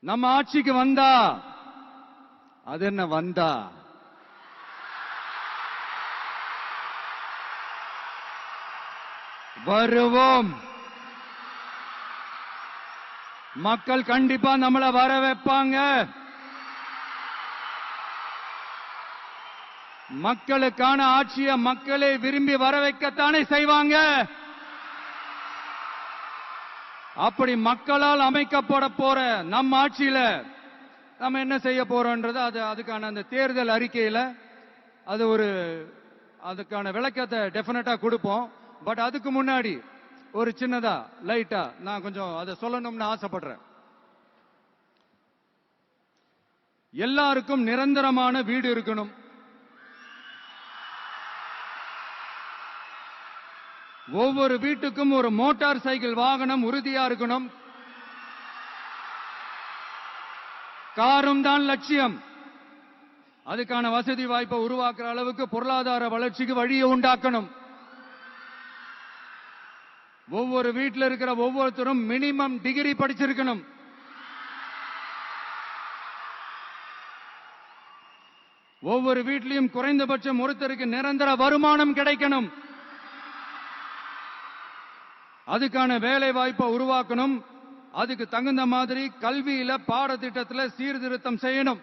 நம்ம ஆட்சிக்கு வந்தா அது என்ன வந்தா வருவோம். மக்கள் கண்டிப்பா நம்மள வர வைப்பாங்க. மக்களுக்கான ஆட்சியை மக்களே விரும்பி வர வைக்கத்தானே செய்வாங்க. அப்படி மக்களால் அமைக்கப்பட போற நம்ம ஆட்சியில நம்ம என்ன செய்ய போறோம்ன்றது அதுக்கான அந்த தேர்தல் அறிக்கையில அதுக்கான விளக்கத்தை டெஃபினட்டா கொடுப்போம். பட் அதுக்கு முன்னாடி ஒரு சின்னதா லைட்டா நான் கொஞ்சம் அதை சொல்லணும்னு ஆசைப்படுறேன். எல்லாருக்கும் நிரந்தரமான வீடு இருக்கணும். ஒவ்வொரு வீட்டுக்கும் ஒரு மோட்டார் சைக்கிள் வாகனம் உறுதியா இருக்கணும். காரும் தான் லட்சியம். அதுக்கான வசதி வாய்ப்பை உருவாக்குற அளவுக்கு பொருளாதார வளர்ச்சிக்கு வழியை உண்டாக்கணும். ஒவ்வொரு வீட்டில் இருக்கிற ஒவ்வொருத்தரும் மினிமம் டிகிரி படிச்சிருக்கணும். ஒவ்வொரு வீட்டிலையும் குறைந்தபட்சம் ஒருத்தருக்கு நிரந்தர வருமானம் கிடைக்கணும். அதுக்கான வேலை வாய்ப்பை உருவாக்கணும். அதுக்கு தகுந்த மாதிரி கல்வியில பாடத்திட்டத்தில் சீர்திருத்தம் செய்யணும்.